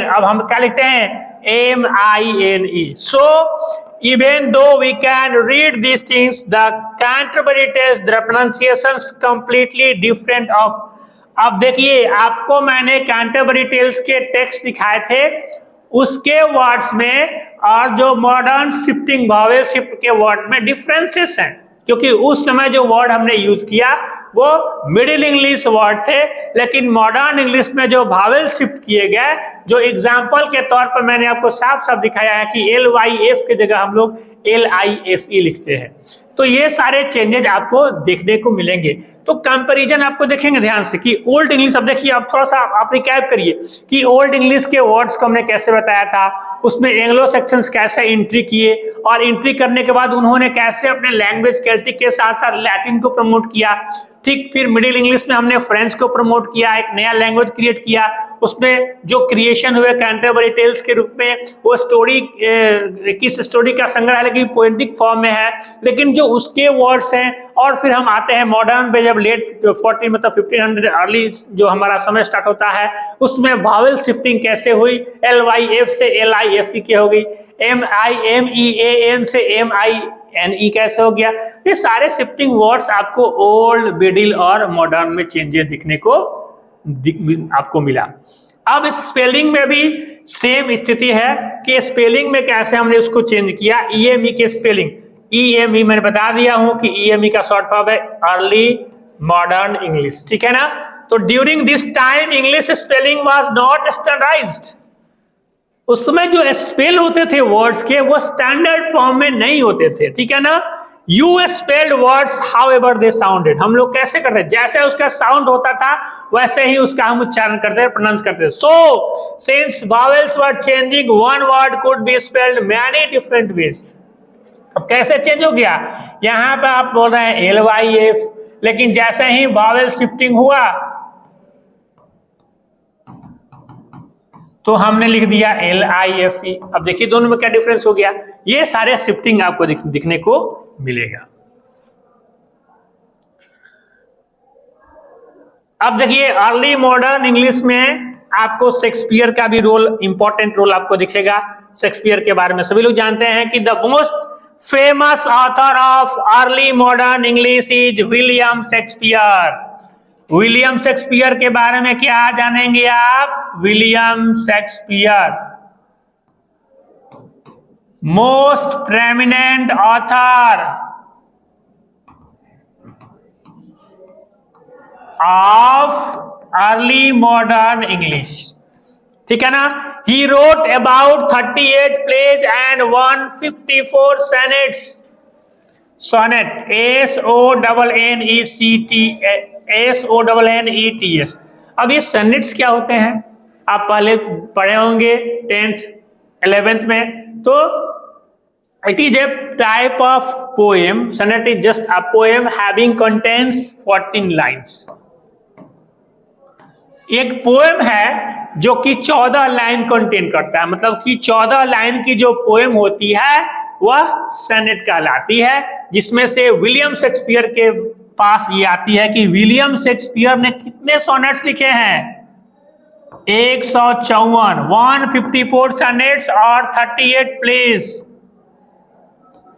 अब हम क्या लिखते हैं MINE। So even though we can read these things, the Canterbury Tales, the pronunciations completely different of। अब देखिए आपको मैंने कैंटरबरी टेल्स के टेक्स्ट दिखाए थे, उसके वर्ड्स में और जो मॉडर्न शिफ्टिंग वावेल शिफ्ट के वर्ड में डिफरेंसेस हैं, क्योंकि उस समय जो वर्ड हमने यूज किया वो मिडिल इंग्लिश वर्ड थे, लेकिन मॉडर्न इंग्लिश में जो वावेल शिफ्ट किए गए, जो एग्जाम्पल के तौर पर मैंने आपको साफ साफ दिखाया है कि LYF की जगह हम लोग LIFE लिखते हैं। तो ये सारे चेंजेस आपको देखने को मिलेंगे। तो कंपैरिजन आपको देखेंगे ध्यान से कि ओल्ड इंग्लिश, अब देखिए आप थोड़ा सा आप रिकैप करिए कि ओल्ड इंग्लिश के वर्ड्स को हमने कैसे बताया था, उसमें एंग्लो सेक्शंस कैसे एंट्री किए, और एंट्री करने के बाद उन्होंने कैसे अपने लैंग्वेज केल्टिक के साथ साथ लैटिन को प्रमोट किया। ठीक, फिर मिडिल इंग्लिश में हमने फ्रेंच को प्रमोट किया, एक नया लैंग्वेज क्रिएट किया, उसमें जो क्रिएशन हुए कैंटरबरी टेल्स के रूप में, वो स्टोरी किस स्टोरी का संग्रह है, लेकिन पोएटिक फॉर्म में है, लेकिन जो उसके वर्ड्स हैं। और फिर हम आते हैं मॉडर्न पे, जब लेट 40 मतलब 1500 अर्ली जो हमारा समय स्टार्ट होता है, उसमें वावेल शिफ्टिंग कैसे हुई, LYF से LIFE के हो गई, MEAN से MINE कैसे हो गया। ये सारे शिफ्टिंग वर्ड्स आपको ओल्ड, मिडिल और मॉडर्न में चेंजेस दिखने को आपको मिला। अब स्पेलिंग में भी सेम स्थिति है कि स्पेलिंग में कैसे हमने उसको चेंज किया। EME के स्पेलिंग, EME मैंने बता दिया हूं कि EME का शॉर्ट फॉर्म है अर्ली मॉडर्न इंग्लिश। ठीक है ना। तो during this time English spelling was not standardised. उस समय जो स्पेल होते थे वर्ड्स के, वो स्टैंडर्ड फॉर्म में नहीं होते थे। ठीक है ना। You spelled words however they sounded. हम लोग कैसे करते, जैसे उसका साउंड होता था वैसे ही उसका हम उच्चारण करते, प्रोनाउंस करते। So since vowels were changing, one word could be spelled many different ways. अब कैसे चेंज हो गया, यहाँ पे आप बोल रहे हैं LYF, लेकिन जैसे ही वावेल शिफ्टिंग हुआ तो हमने लिख दिया LIFE। अब देखिए दोनों में क्या डिफरेंस हो गया। ये सारे शिफ्टिंग आपको दिखने को मिलेगा। अब देखिए अर्ली मॉडर्न इंग्लिश में आपको शेक्सपियर का भी रोल, इंपॉर्टेंट रोल आपको दिखेगा। शेक्सपियर के बारे में सभी लोग जानते हैं कि the most famous author of Early modern English is William Shakespeare. William Shakespeare के बारे में क्या जानेंगे आप, William Shakespeare most preeminent author of Early modern English, ठीक है ना। He wrote about 38 plays and 154 sonnets. Sonnet SONNETS। अब ये सनेट्स क्या होते हैं आप पहले पढ़े होंगे 10th 11th में। तो it is a type of poem. Sonnet is just a poem having contains 14 lines. एक पोएम है जो कि 14 लाइन कंटेन करता है, मतलब कि 14 लाइन की जो पोएम होती है वह सनेट कहलाती है, जिसमें से विलियम शेक्सपियर के पास ये आती है कि विलियम शेक्सपियर ने कितने सोनेट्स लिखे हैं, 154, 154 सनेट्स और 38 प्लेज।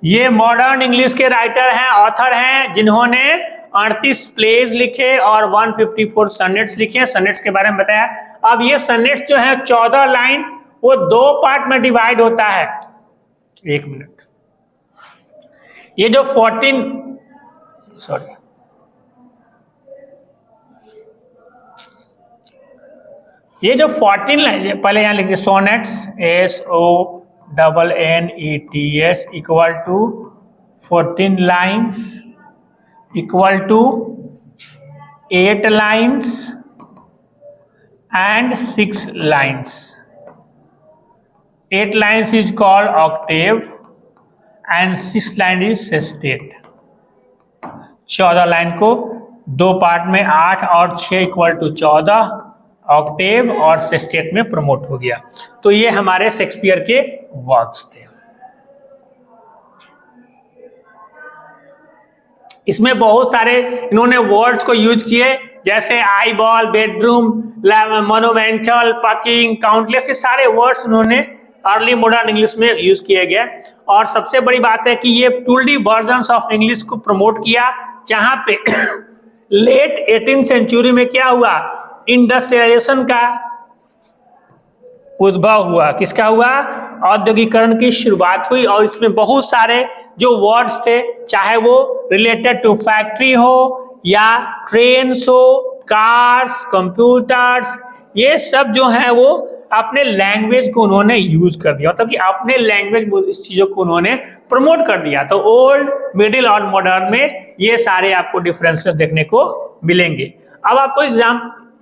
ये मॉडर्न इंग्लिश के राइटर हैं, ऑथर हैं, जिन्होंने 38 प्लेज लिखे और 154 सनेट्स लिखे। सनेट्स के बारे में बताया। अब ये सनेट्स जो है 14 लाइन, वो 2 पार्ट में डिवाइड होता है। एक मिनट, ये जो 14 लाइन पहले यहां लिखिए, sonnets SONNETS equal to 14 lines equal to 8 lines and 6 lines. 8 lines is called octave and 6 line is sestet. 14 line को 2 पार्ट में 8 और 6 इक्वल टू 14 ऑक्टेव और सेस्टेट में प्रमोट हो गया। तो ये हमारे शेक्सपियर के वर्क्स थे। इसमें बहुत सारे इन्होंने वर्ड्स को यूज किए, जैसे eye ball, bedroom, monumental, packing, countless, ये सारे वर्ड्स उन्होंने अर्ली मॉडर्न इंग्लिश में यूज किए गए। और सबसे बड़ी बात है कि ये टूल्डी वर्जन्स ऑफ इंग्लिश को प्रमोट किया, जहां पे लेट 18th सेंचुरी में क्या हुआ, इंडस्ट्रियलाइजेशन का उद्भव हुआ। किसका हुआ? औद्योगिकरण की शुरुआत हुई। और इसमें बहुत सारे जो वर्ड्स थे, चाहे वो रिलेटेड टू फैक्ट्री हो या ट्रेन्स हो, कार्स, कंप्यूटर्स, ये सब जो है वो अपने लैंग्वेज को उन्होंने यूज कर दिया, मतलब कि अपने लैंग्वेज इस चीजों को उन्होंने प्रमोट कर दिया। तो ओल्ड, मिडिल और मॉडर्न में ये सारे आपको डिफरेंसेस देखने को मिलेंगे। अब आपको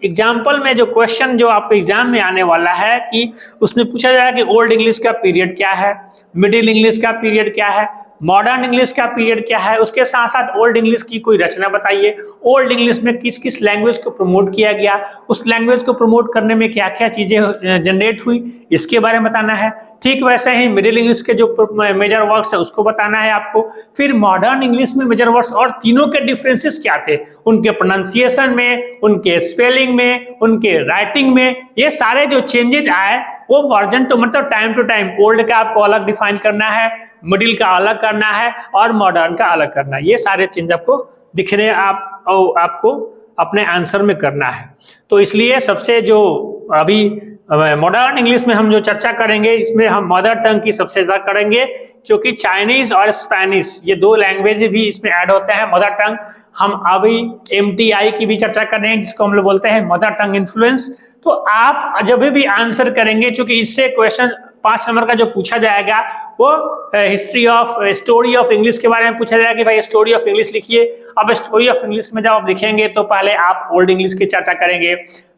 एग्जाम्पल में जो क्वेश्चन जो आपको एग्जाम में आने वाला है कि उसमें पूछा जाएगा कि ओल्ड इंग्लिश का पीरियड क्या है, मिडिल इंग्लिश का पीरियड क्या है, मॉडर्न इंग्लिश का पीरियड क्या है, उसके साथ साथ ओल्ड इंग्लिश की कोई रचना बताइए, ओल्ड इंग्लिश में किस किस लैंग्वेज को प्रमोट किया गया, उस लैंग्वेज को प्रमोट करने में क्या क्या चीजें जनरेट हुई, इसके बारे में बताना है। ठीक वैसे ही मिडिल इंग्लिश के जो मेजर वर्ड्स है उसको बताना है आपको। फिर मॉडर्न इंग्लिश में मेजर वर्ड्स और तीनों के डिफरेंसेस क्या थे, उनके प्रोनाउंसिएशन में, उनके स्पेलिंग में, उनके राइटिंग में, ये सारे जो चेंजेस आए वो वर्जन टू मतलब टाइम टू टाइम ओल्ड का आपको अलग डिफाइन करना है, मिडिल का अलग करना है और मॉडर्न का अलग करना है। ये सारे चेंज आपको दिख रहे हैं, आपको अपने आंसर में करना है। तो इसलिए सबसे जो अभी मॉडर्न इंग्लिश में हम जो चर्चा करेंगे, इसमें हम मदर टंग की सबसे ज्यादा करेंगे, क्योंकि चाइनीज और स्पेनिश ये 2 लैंग्वेज भी इसमें ऐड होते हैं मदर टंग। हम अभी MTI की भी चर्चा कर रहे हैं, जिसको हम लोग बोलते हैं मदर टंग इन्फ्लुएंस। तो आप जब भी आंसर करेंगे, क्योंकि इससे क्वेश्चन 5 नंबर का जो पूछा जाएगा वो स्टोरी ऑफ इंग्लिश के बारे में पूछा जाएगा कि भाई स्टोरी ऑफ इंग्लिश लिखिए। अब स्टोरी ऑफ इंग्लिश में जब आप लिखेंगे तो पहले आप ओल्ड इंग्लिश की चर्चा करेंगे,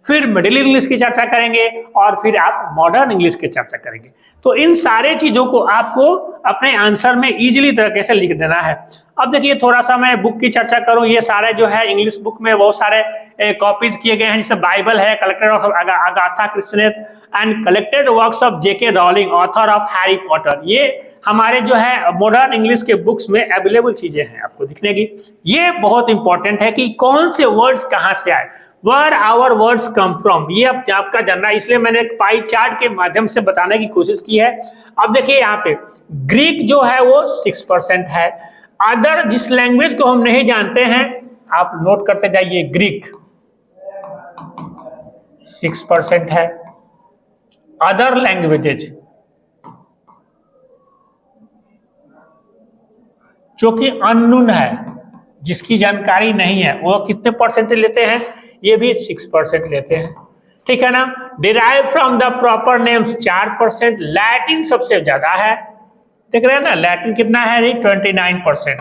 फिर मिडिल इंग्लिश की चर्चा करेंगे और फिर आप मॉडर्न इंग्लिश की चर्चा करेंगे। तो इन सारे चीजों को आपको अपने आंसर में इजीली तरीके से लिख देना है। अब देखिए थोड़ा सा मैं बुक की चर्चा करूं, ये सारे जो है इंग्लिश बुक में बहुत सारे कॉपीज किए गए हैं, जैसे बाइबल है, collected of Agatha Christie and collected works of J.K. Rowling, author of Harry Potter. ये हमारे जो है मॉडर्न इंग्लिश के बुक्स में अवेलेबल चीजें हैं आपको दिखने की। ये बहुत इंपॉर्टेंट है कि कौन से वर्ड्स कहां से आए, Where our words come from, ये अब आपका जानना है, इसलिए मैंने एक पाई चार्ट के माध्यम से बताने की कोशिश की है। अब देखिए यहाँ पे ग्रीक जो है वो 6% है। अदर जिस लैंग्वेज को हम नहीं जानते हैं आप नोट करते जाइए, ग्रीक 6% है। अदर लैंग्वेजेज जो कि अननोन है, जिसकी जानकारी नहीं है वो कितने परसेंटेज लेते हैं, ये भी 6% लेते हैं, ठीक है ना। Derive from the proper names 4%, Latin सबसे ज्यादा है, देख रहे हैं ना, लैटिन कितना है, 29%,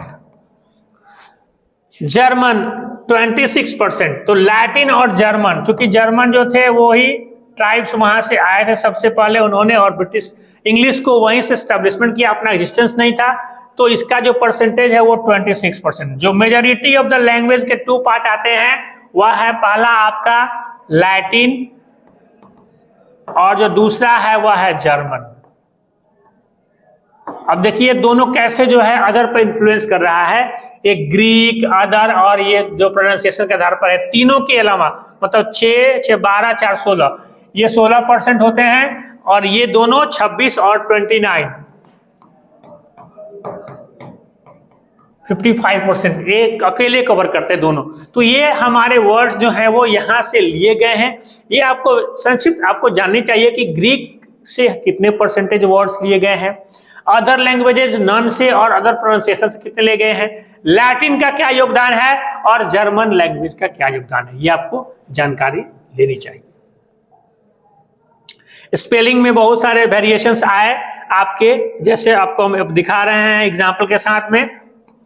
जर्मन 26%। तो लैटिन और जर्मन, क्योंकि जर्मन जो थे वो ही ट्राइब्स वहां से आए थे सबसे पहले उन्होंने, और ब्रिटिश इंग्लिश को वहीं से एस्टेब्लिशमेंट किया, अपना एग्जिस्टेंस नहीं था, तो इसका जो परसेंटेज है वो 26%। जो मेजॉरिटी ऑफ द लैंग्वेज के 2 पार्ट आते हैं वह है पहला आपका लैटिन और जो दूसरा है वह है जर्मन। अब देखिए दोनों कैसे जो है अदर पर इन्फ्लुएंस कर रहा है, एक ग्रीक, अदर और ये जो प्रोनाउंसिएशन के आधार पर है, तीनों के अलावा मतलब 6, 6, 12, 4, 16, ये 16% होते हैं, और ये दोनों 26 और 29 55% एक अकेले कवर करते हैं दोनों। तो ये हमारे वर्ड्स जो हैं वो यहाँ से लिए गए हैं। ये आपको संक्षिप्त आपको जाननी चाहिए कि ग्रीक से कितने परसेंटेज वर्ड्स लिए गए हैं, अदर लैंग्वेजेज नन से और अदर प्रोनाउंसिएशन से कितने लिए गए हैं, लैटिन का क्या योगदान है और जर्मन लैंग्वेज का क्या योगदान है, ये आपको जानकारी लेनी चाहिए। स्पेलिंग में बहुत सारे वेरिएशंस आए आपके, जैसे आपको हम दिखा रहे हैं एग्जाम्पल के साथ में,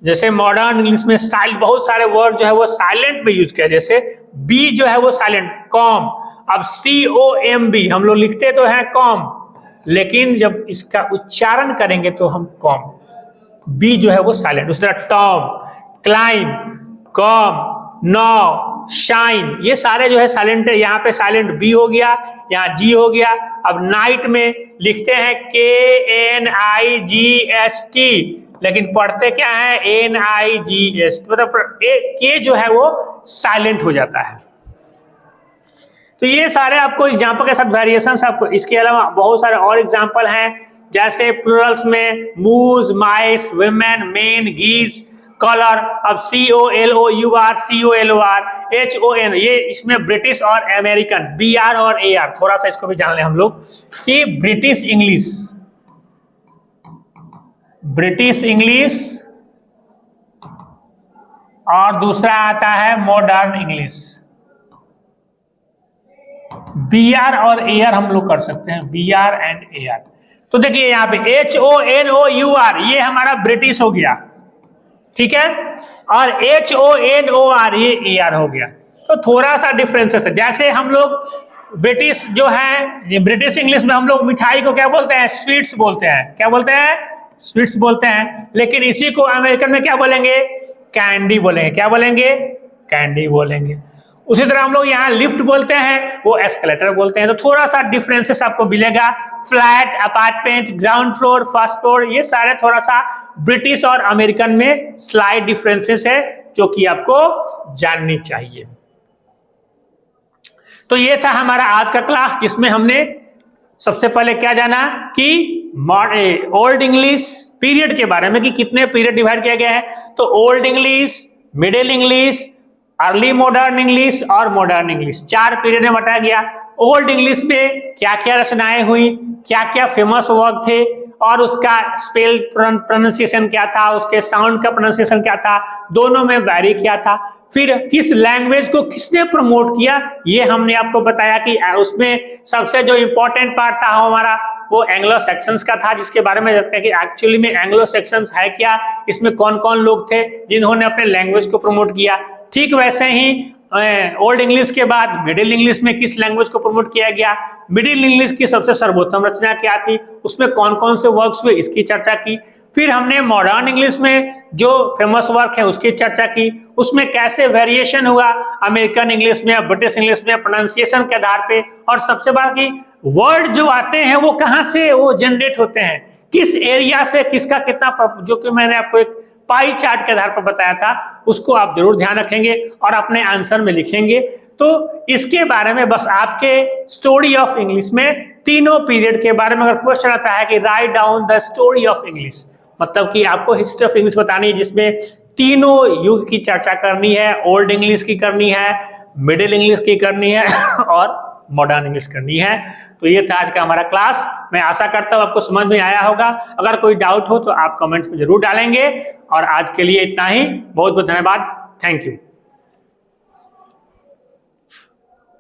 जैसे मॉडर्न इंग्लिश में साइलेंट, बहुत सारे वर्ड जो है वो साइलेंट में यूज किया, जैसे बी जो है वो साइलेंट, कॉम। अब COMB हम लोग लिखते तो हैं कॉम, लेकिन जब इसका उच्चारण करेंगे तो हम कॉम, बी जो है वो साइलेंट। दूसरा tomb, climb, comb, know, shine, ये सारे जो है साइलेंट है, यहाँ पे साइलेंट बी हो गया, यहाँ जी हो गया। अब नाइट में लिखते हैं KNIGHT, लेकिन पढ़ते क्या है NIGS, मतलब के जो है वो साइलेंट हो जाता है। तो ये सारे आपको एग्जाम्पल के साथ वेरिएशंस आपको, इसके अलावा बहुत सारे और एग्जाम्पल हैं, जैसे प्लूरल्स में मूज, माइस, वुमेन, मेन, गीज, कलर। अब COLOUR, COLOR, HON, ये इसमें ब्रिटिश और अमेरिकन, BR और AR, थोड़ा सा इसको भी जान लें हम लोग कि ब्रिटिश इंग्लिश और दूसरा आता है मॉडर्न इंग्लिश। BR और AR हम लोग कर सकते हैं, BR एंड AR। तो देखिए यहाँ पे HONOUR ये हमारा ब्रिटिश हो गया, ठीक है, और HONOR ये AR हो गया। तो थोड़ा सा डिफरेंसेस है, जैसे हम लोग ब्रिटिश जो है, ब्रिटिश इंग्लिश में हम लोग मिठाई को क्या बोलते हैं, स्वीट्स बोलते हैं, क्या बोलते हैं, स्वीट्स बोलते हैं, लेकिन इसी को अमेरिकन में क्या बोलेंगे, कैंडी बोलेंगे, क्या बोलेंगे, कैंडी बोलेंगे। उसी तरह हम लोग यहाँ लिफ्ट बोलते हैं, वो एस्केलेटर बोलते हैं। तो थोड़ा सा डिफरेंसेस आपको मिलेगा, flat, apartment, ground floor, first floor, ये सारे थोड़ा सा ब्रिटिश और अमेरिकन में स्लाइड डिफरेंसेस है जो कि आपको जाननी चाहिए। तो ये था हमारा आज का क्लास, जिसमें हमने सबसे पहले क्या जाना कि ओल्ड इंग्लिश पीरियड के बारे में, कि कितने पीरियड डिवाइड किया गया है। तो old English, middle English, early modern English और मॉडर्न इंग्लिश, 4 पीरियड में बांटा गया। ओल्ड इंग्लिश में क्या क्या रचनाएं हुई, क्या क्या फेमस वर्ड थे, और उसका स्पेल प्रोनाउंसिएशन क्या था, उसके साउंड का प्रोनाउंसिएशन क्या था, दोनों में वैरी क्या था। फिर किस लैंग्वेज को किसने प्रमोट किया, ये हमने आपको बताया कि उसमें सबसे जो इंपॉर्टेंट पार्ट था हमारा वो एंग्लो सेक्शंस का था, जिसके बारे में जानते हैं कि एक्चुअली में एंग्लो सेक्शंस है क्या, इसमें कौन कौन लोग थे जिन्होंने अपने लैंग्वेज को प्रमोट किया। ठीक वैसे ही ओल्ड इंग्लिश के बाद मिडिल इंग्लिश में किस लैंग्वेज को प्रमोट किया गया, मिडिल इंग्लिश की सबसे सर्वोत्तम रचना क्या थी, उसमें कौन कौन से वर्क्स हुए, इसकी चर्चा की। फिर हमने मॉडर्न इंग्लिश में जो फेमस वर्क है उसकी चर्चा की, उसमें कैसे वेरिएशन हुआ अमेरिकन इंग्लिश में, ब्रिटिश इंग्लिश में, प्रोनाउंसिएशन के आधार पे, और सबसे बड़ा कि वर्ड जो आते हैं वो कहाँ से वो जनरेट होते हैं, किस एरिया से किसका कितना, जो कि मैंने आपको एक पाई चार्ट के आधार पर बताया था, उसको आप जरूर ध्यान रखेंगे और अपने आंसर में लिखेंगे। तो इसके बारे में बस आपके स्टोरी ऑफ इंग्लिश में तीनों पीरियड के बारे में अगर क्वेश्चन आता है कि write down the story of English, मतलब कि आपको हिस्ट्री ऑफ इंग्लिश बतानी है जिसमें तीनों युग की चर्चा करनी है, ओल्ड इंग्लिश की करनी है, मिडिल इंग्लिश की करनी है और मॉडर्न इंग्लिश करनी है। तो ये था आज का हमारा क्लास। मैं आशा करता हूँ आपको समझ में आया होगा। अगर कोई डाउट हो तो आप कमेंट्स में जरूर डालेंगे। और आज के लिए इतना ही। बहुत बहुत धन्यवाद। Thank you.